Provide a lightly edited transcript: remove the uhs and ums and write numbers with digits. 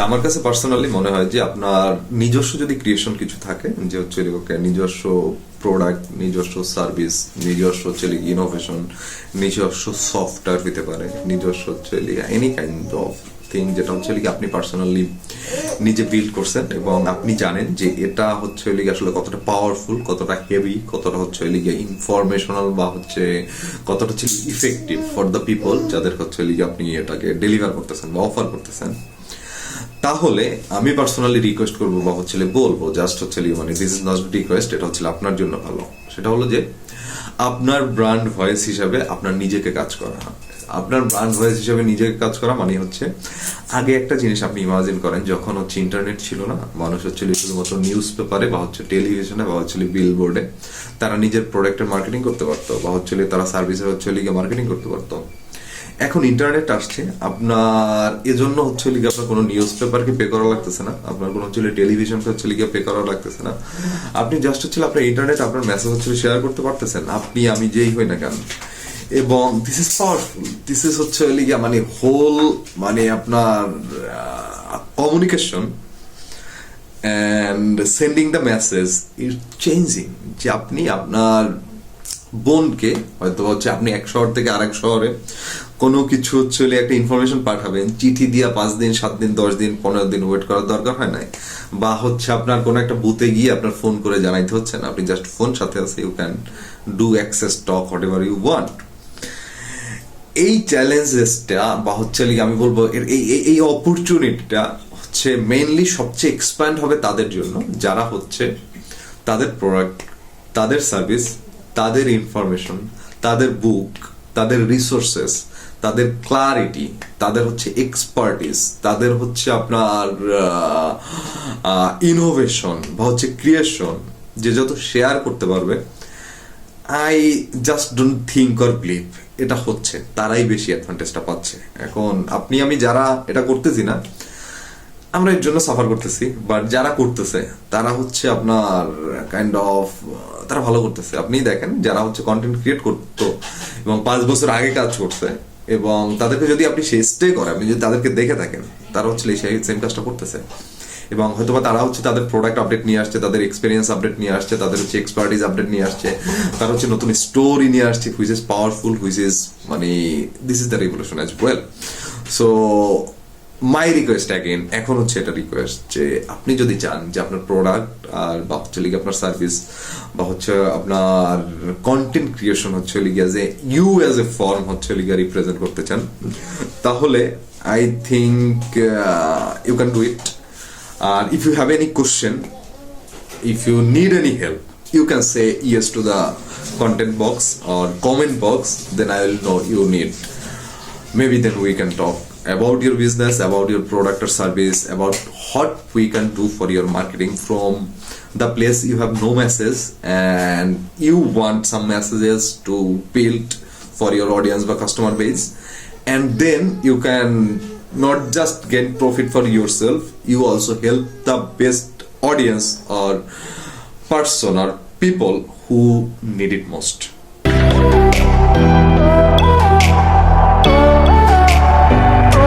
আমার কাছে পার্সোনালি মনে হয় যে আপনার নিজস্ব যদি ক্রিয়েশন কিছু থাকে, যে হচ্ছে নিজস্ব প্রোডাক্ট, নিজস্ব সার্ভিস, নিজস্ব হচ্ছে ইনোভেশন, নিজস্ব সফটওয়্যার হতে পারে, নিজস্ব হচ্ছে এনি কাইন্ড অফ থিং যেটা হচ্ছে আপনি পার্সোনালি নিজে বিল্ড করছেন এবং আপনি জানেন যে এটা হচ্ছে আসলে কতটা পাওয়ারফুল, কতটা হেভি, কতটা হচ্ছে ইনফরমেশনাল বা হচ্ছে কতটা হচ্ছে ইফেক্টিভ ফর দ্য পিপল যাদের হচ্ছে আপনি এটাকে ডেলিভার করতেছেন বা অফার করতেছেন, তাহলে আমি পার্সোনালি রিকোয়েস্ট করবো বা হচ্ছে বলবো, জাস্ট হচ্ছে মানে দিস ইজ নট রিকোয়েস্ট, এটা হচ্ছে আপনার জন্য ভালো। সেটা হলো যে আপনার ব্র্যান্ড ভয়েস হিসাবে আপনার নিজেকে কাজ করা। আপনার ব্র্যান্ড ভয়েস হিসাবে নিজেকে কাজ করা মানে হচ্ছে, আগে একটা জিনিস আপনি ইমাজিন করেন, যখন হচ্ছে ইন্টারনেট ছিল না, মানুষ হচ্ছে শুধুমাত্র নিউজ পেপারে বা হচ্ছে টেলিভিশনে বা হচ্ছে বিল বোর্ডে তারা নিজের প্রোডাক্টের মার্কেটিং করতে পারতো বা হচ্ছে তারা সার্ভিসের হচ্ছে মার্কেটিং করতে পারতো। এখন ইন্টারনেট আসছে, আপনার এজন্য হচ্ছে আপনার কোনো নিউজ পেপারকে পে করা লাগতেছে না, আপনার কোনো হচ্ছে টেলিভিশনকে হচ্ছে পে করা লাগতেছে না। আপনি জাস্ট হচ্ছে আপনার ইন্টারনেট, আপনার মেসেজ হচ্ছে শেয়ার করতে পারতেছেন, আপনি আমি যেই হই না কেন। এবং this is powerful, this is হচ্ছে মানে হোল মানে আপনার communication and sending the message is changing. যে আপনি আপনার বোনকে হয়তো হচ্ছে আপনি এক শহর থেকে আরেক শহরে কোনো কিছু হচ্ছে একটা ইনফরমেশন পাঠাবেন, চিঠি দিয়া 5 দিন 7 দিন 10 দিন 15 দিন ওয়েট করার দরকার হয় নাই, বা হচ্ছে আপনার কোনো একটা বুথে গিয়ে আপনার ফোন করে জানাইতে হচ্ছে না, আপনি জাস্ট ফোন সাথে আছে, you can do access talk whatever you want. এই চ্যালেঞ্জেসটা বা হচ্ছে আমি বলবো এই অপরচুনিটিটা হচ্ছে মেইনলি সবচেয়ে এক্সপ্যান্ড হবে তাদের জন্য যারা হচ্ছে তাদের প্রোডাক্ট, তাদের সার্ভিস, তাদের ইনফরমেশন, তাদের বুক, তাদের রিসোর্সেস, তাদের ক্লারিটি, তাদের হচ্ছে এক্সপার্টিস, তাদের হচ্ছে আপনার ইনোভেশন বা হচ্ছে ক্রিয়েশন যে যত শেয়ার করতে পারবে। I just don't think or believe এটা হচ্ছে তারাই বেশি অ্যাডভান্টেজটা পাচ্ছে। এখন আপনি আমি যারা এটা করতেছি না, আমরা এর জন্য সাফার করতেছি, বাট যারা করতেছে তারা হচ্ছে আপনার কাইন্ড অফ তারা ভালো করতেছে। আপনি দেখেন যারা হচ্ছে কন্টেন্ট ক্রিয়েট করতো এবং 5 বছর আগে কাজ করছে, এবং তাদেরকে যদি আপনি সেই স্টে করেন, আপনি যদি তাদেরকে দেখে থাকেন, তারা হচ্ছে সেই সেম কাজটা করতেছে এবং হয়তোবা তারা হচ্ছে তাদের প্রোডাক্ট আপডেট নিয়ে আসছে, তাদের এক্সপিরিয়েন্স আপডেট নিয়ে আসছে, তাদের হচ্ছে এক্সপার্টিস আপডেট নিয়ে আসছে, তারা হচ্ছে নতুন স্টোরি নিয়ে আসছে, which is powerful, which is মানে this is the revolution as well. So my request again, এখন হচ্ছে এটা রিকোয়েস্ট যে আপনি যদি চান যে আপনার প্রোডাক্ট আর বা হচ্ছে আপনার সার্ভিস বা হচ্ছে আপনার কন্টেন্ট ক্রিয়েশন হচ্ছে যে ইউ অ্যাজ এ ফর্ম হচ্ছে রিপ্রেজেন্ট করতে চান, তাহলে I think you can do it. আর if you have any question, if you need any help, you can say yes to the content box or comment box, then I will know you need. Maybe then we can talk about your business, about your product or service, about what we can do for your marketing from the place you have no message and you want some messages to build for your audience or customer base, and then you can not just gain profit for yourself, you also help the best audience or person or people who need it most.